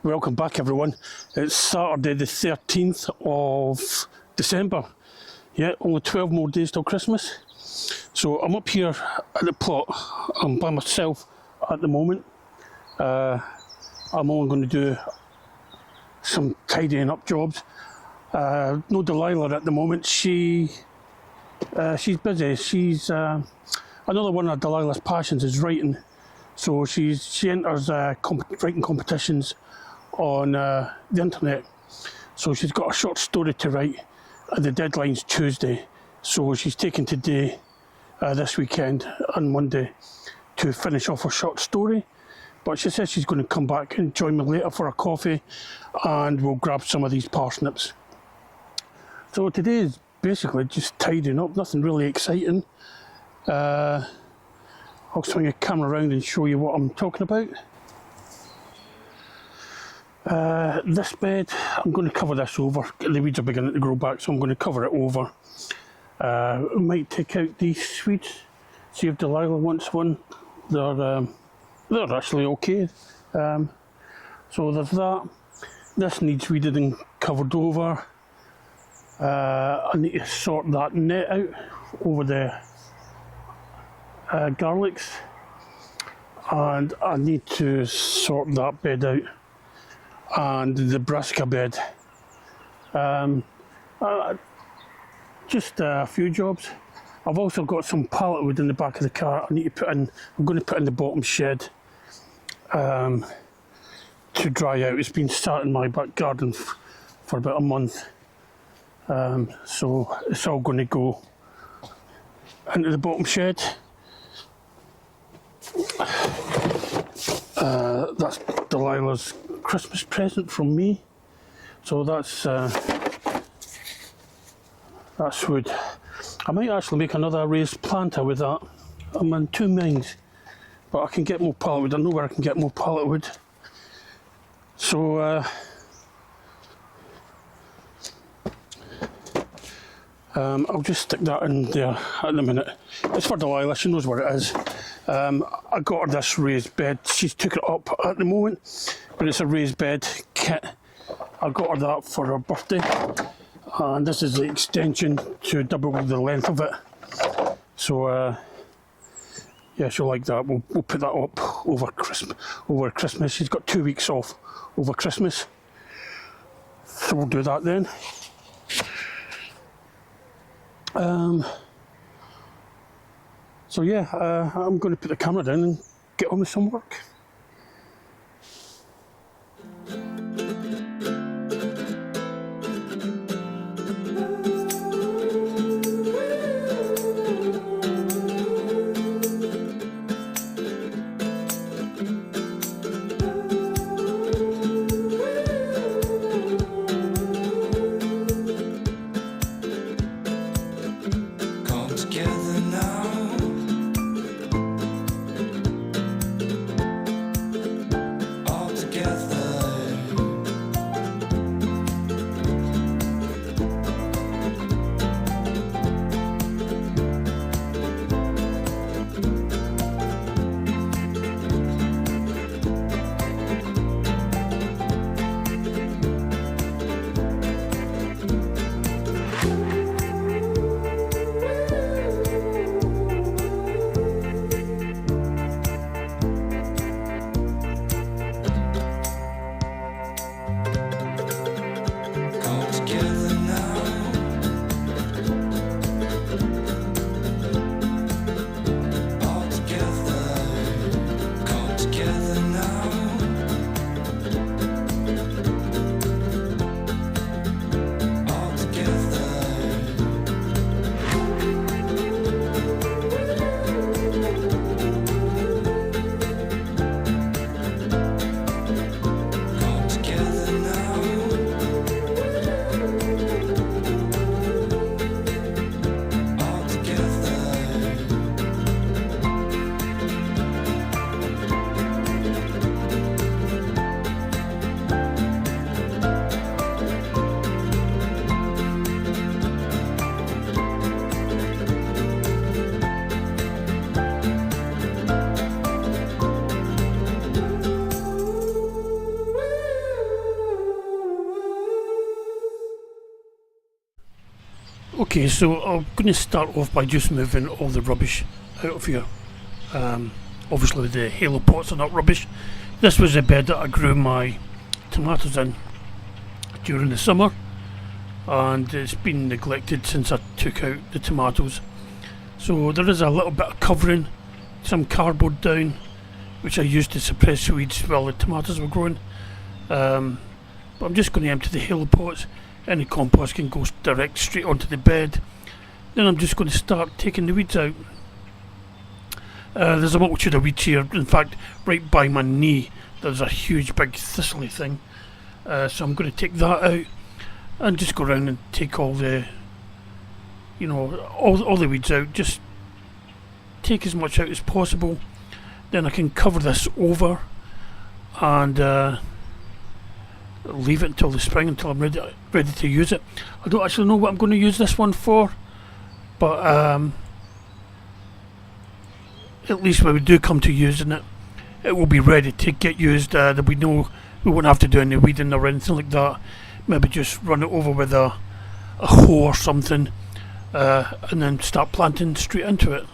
Welcome back, everyone. It's Saturday the 13th of December. Yeah, only 12 more days till Christmas. So I'm up here at the plot. I'm by myself at the moment. I'm only going to do some tidying up jobs. No Delilah at the moment. She's busy. She's another one of Delilah's passions is writing. So she enters writing competitions on the internet. So she's got a short story to write, and the deadline's Tuesday. So she's taken today, this weekend and Monday, to finish off her short story. But she says she's going to come back and join me later for a coffee, and we'll grab some of these parsnips. So today is basically just tidying up, nothing really exciting. I'll swing a camera around and show you what I'm talking about. This bed, I'm going to cover this over. The weeds are beginning to grow back, so I'm going to cover it over. I might take out these weeds, see if Delilah wants one. They're actually okay. So there's that. This needs weeded and covered over. I need to sort that net out over the garlics, and I need to sort that bed out and the brassica bed. Just a few jobs. I've also got some pallet wood in the back of the car I need to put in. I'm going to put in the bottom shed to dry out. It's been sat in my back garden for about a month, so it's all going to go into the bottom shed. That's Delilah's Christmas present from me. So that's wood. I might actually make another raised planter with that. I'm in two minds, but I can get more pallet wood. I know where I can get more pallet wood. So I'll just stick that in there at the minute. It's for Delilah, she knows where it is. I got her this raised bed. She's took it up at the moment, but it's a raised bed kit. I got her that for her birthday, and this is the extension to double the length of it. So yeah, she'll like that. We'll put that up over Christmas. She's got 2 weeks off over Christmas, so we'll do that then. So yeah, I'm going to put the camera down and get on with some work. Okay, so I'm going to start off by just moving all the rubbish out of here. Obviously the halo pots are not rubbish. This was the bed that I grew my tomatoes in during the summer, and it's been neglected since I took out the tomatoes. So there is a little bit of covering, some cardboard down, which I used to suppress weeds while the tomatoes were growing. But I'm just going to empty the halo pots. Any compost can go direct straight onto the bed. Then I'm just going to start taking the weeds out. There's a multitude of weeds here. In fact, right by my knee there's a huge big thistly thing. So I'm going to take that out and just go around and take all the, all the weeds out. Just take as much out as possible. Then I can cover this over and leave it until the spring, until I'm ready to use it. I don't actually know what I'm going to use this one for, but at least when we do come to using it, it will be ready to get used. That we know we won't have to do any weeding or anything like that. Maybe just run it over with a hoe or something, and then start planting straight into it.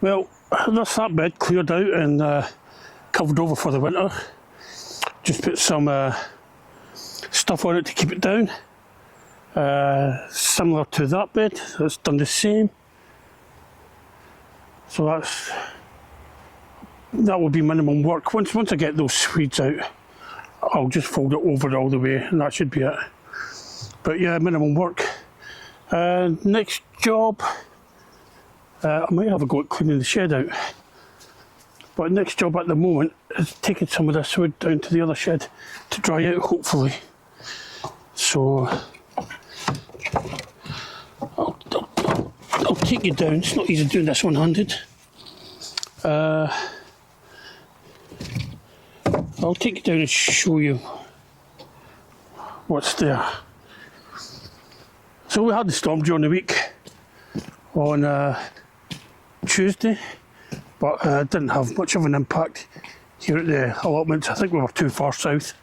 Well, that's that bed cleared out and covered over for the winter. Just put some stuff on it to keep it down. Similar to that bed, it's done the same. So that will be minimum work. Once I get those weeds out, I'll just fold it over all the way and that should be it. But yeah, minimum work. Next job, I might have a go at cleaning the shed out. But next job at the moment is taking some of this wood down to the other shed to dry out, hopefully. So I'll take you down. It's not easy doing this one-handed. I'll take you down and show you what's there. So we had the storm during the week on Tuesday, but didn't have much of an impact here at the allotments. I think we were too far south.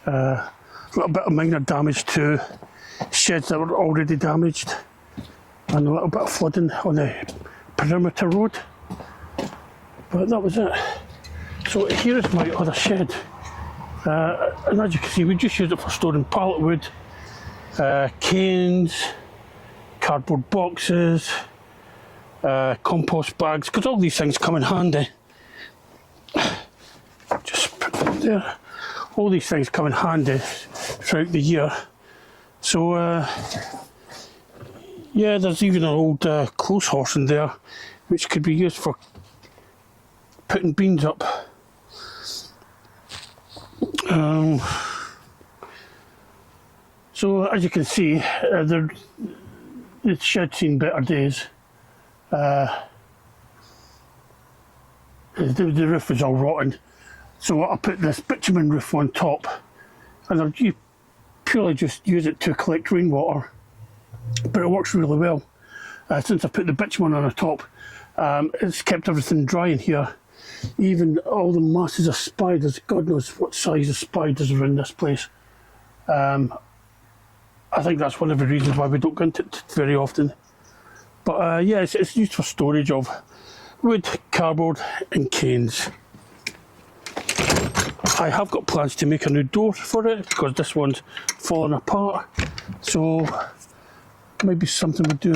A little bit of minor damage to sheds that were already damaged, and a little bit of flooding on the perimeter road. But that was it. So here is my other shed, and as you can see, we just use it for storing pallet wood, canes, cardboard boxes, compost bags, because all these things come in handy. Just put that there. All these things come in handy throughout the year. So yeah, there's even an old clothes horse in there, which could be used for putting beans up. So as you can see, the shed's seen better days. The roof is all rotten, so I put this bitumen roof on top, and you purely just use it to collect rainwater, but it works really well. Since I put the bitumen on the top, it's kept everything dry in here. Even all the masses of spiders, God knows what size of spiders are in this place. I think that's one of the reasons why we don't go into it very often. But yeah, it's used for storage of wood, cardboard and canes. I have got plans to make a new door for it because this one's falling apart. So maybe something we'll do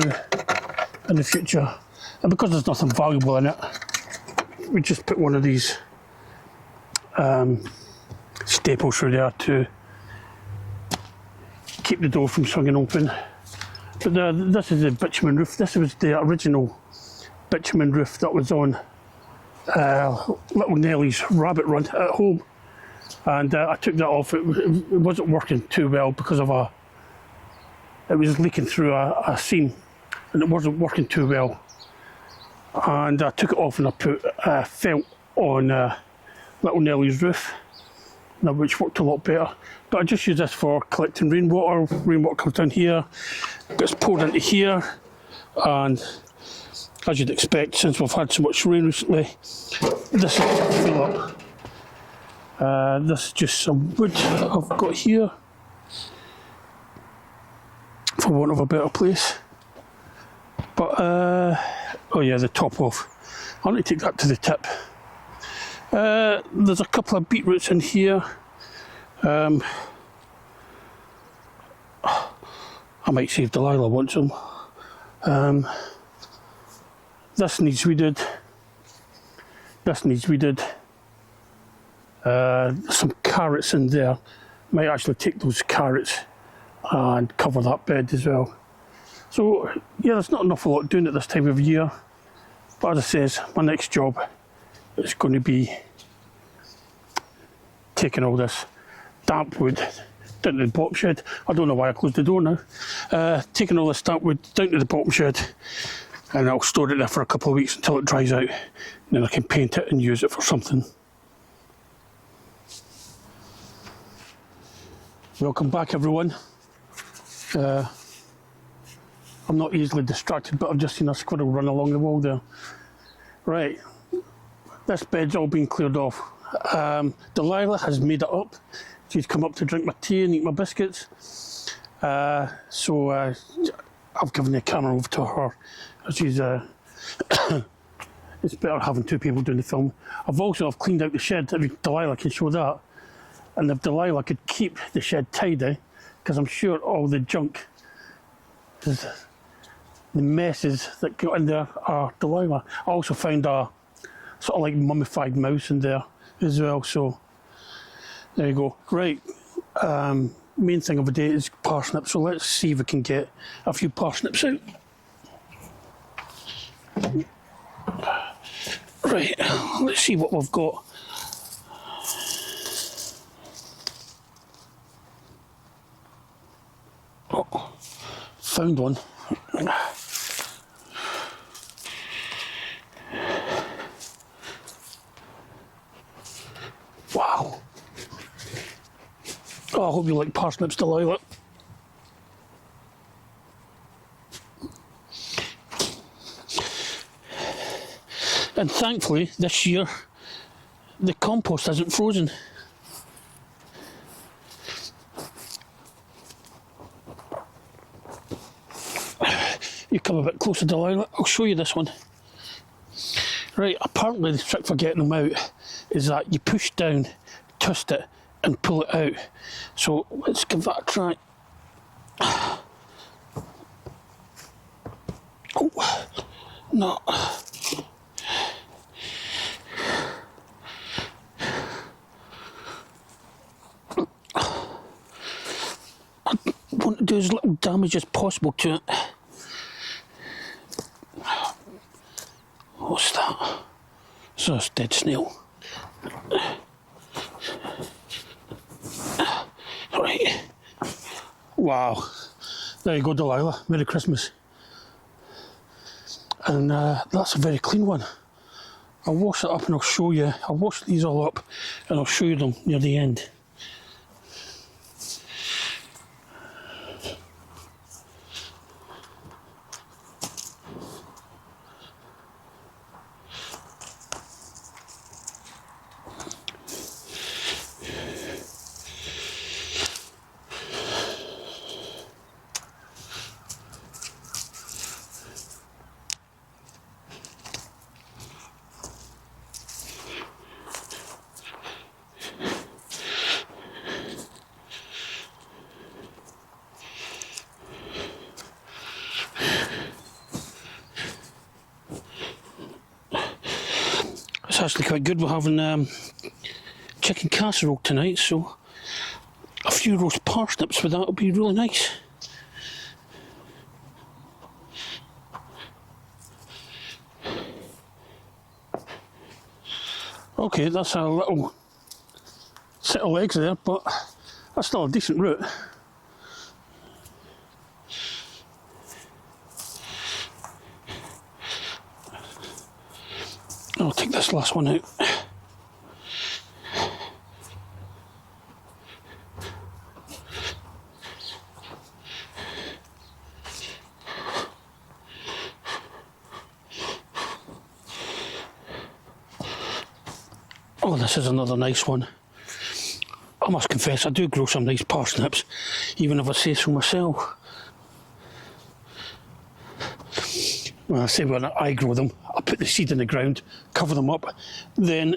in the future. And because there's nothing valuable in it, we just put one of these staples through there to keep the door from swinging open. But this is the bitumen roof. This was the original bitumen roof that was on little Nellie's rabbit run at home, and I took that off. It wasn't working too well because of it was leaking through a seam, and it wasn't working too well. And I took it off and I put felt on little Nellie's roof, which worked a lot better. But I just use this for collecting rainwater. Rainwater comes down here, gets poured into here, and as you'd expect, since we've had so much rain recently, this is full up. This is just some wood I've got here, for want of a better place. But oh yeah, the top off. I'll need to take that to the tip. There's a couple of beetroots in here. I might see if Delilah wants them. This needs weeded. This needs weeded. Some carrots in there. Might actually take those carrots and cover that bed as well. So yeah, there's not an awful lot doing at this time of year. But as I says, my next job is going to be taking all this damp wood down to the bottom shed. I don't know why I closed the door now. Taking all this damp wood down to the bottom shed, and I'll store it there for a couple of weeks until it dries out. And then I can paint it and use it for something. Welcome back, everyone. I'm not easily distracted, but I've just seen a squirrel run along the wall there. Right, this bed's all been cleared off. Delilah has made it up. She's come up to drink my tea and eat my biscuits. So I've given the camera over to her. She's it's better having two people doing the film. I've cleaned out the shed. If Delilah can show that, and if Delilah could keep the shed tidy, because I'm sure all the junk, the messes that got in there are Delilah. I also found a sort of like mummified mouse in there as well. So there you go. Right, main thing of the day is parsnips. So let's see if we can get a few parsnips out. Right, let's see what we've got. Oh, found one. Wow. Oh, I hope you like parsnips, Delilah. And thankfully, this year, the compost isn't frozen. You come a bit closer, Delilah. I'll show you this one. Right, apparently the trick for getting them out is that you push down, twist it, and pull it out. So let's give that a try. No. I want to do as little damage as possible to it. What's that? So it's dead snail. Right. Wow. There you go, Delilah. Merry Christmas. And that's a very clean one. I'll wash it up and I'll show you. I'll wash these all up and I'll show you them near the end. It's actually quite good. We're having chicken casserole tonight, so a few roast parsnips with that would be really nice. Okay, that's a little set of legs there, but that's still a decent route. I'll take this last one out. Oh, this is another nice one. I must confess, I do grow some nice parsnips, even if I say so myself. Well, I say when I grow them, I put the seed in the ground, cover them up, then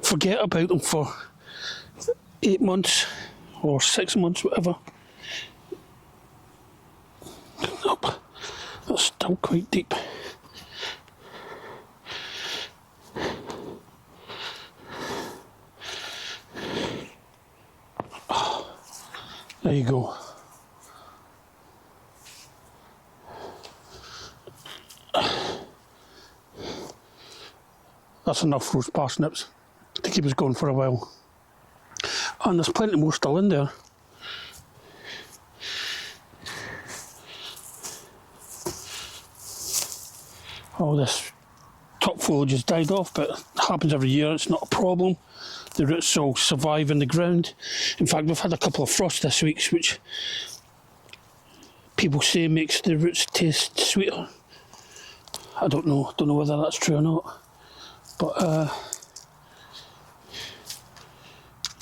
forget about them for 8 months or 6 months, whatever. Up. That's still quite deep. Oh, there you go. That's enough roast parsnips to keep us going for a while. And there's plenty more still in there. Oh, this top foliage has died off, but it happens every year, it's not a problem. The roots will survive in the ground. In fact, we've had a couple of frosts this week, which people say makes the roots taste sweeter. I don't know whether that's true or not. But,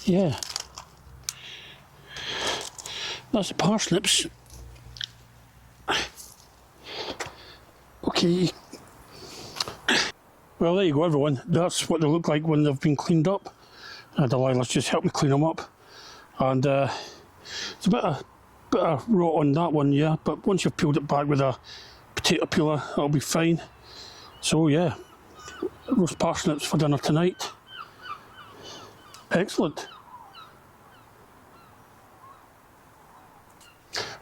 yeah, that's the parsnips. Okay, well, there you go, everyone. That's what they look like when they've been cleaned up. Delilah's just helped me clean them up. And it's a bit of rot on that one, yeah, but once you've peeled it back with a potato peeler, that'll be fine. So, yeah. Roast parsnips for dinner tonight. Excellent.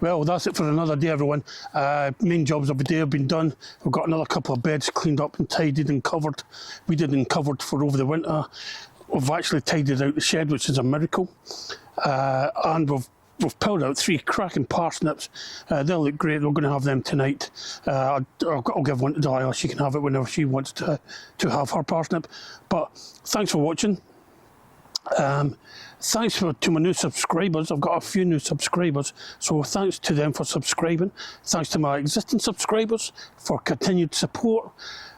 Well, that's it for another day, everyone. Main jobs of the day have been done. We've got another couple of beds cleaned up and tidied and covered. We did and covered for over the winter. We've actually tidied out the shed, which is a miracle. And we've pulled out 3 cracking parsnips. They'll look great. We're going to have them tonight. I'll give one to Delilah. She can have it whenever she wants to have her parsnip. But thanks for watching. Thanks to my new subscribers. I've got a few new subscribers, so thanks to them for subscribing. Thanks to my existing subscribers for continued support.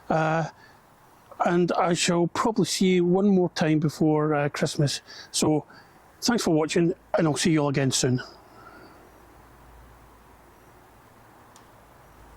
And I shall probably see you one more time before Christmas. So thanks for watching, and I'll see you all again soon.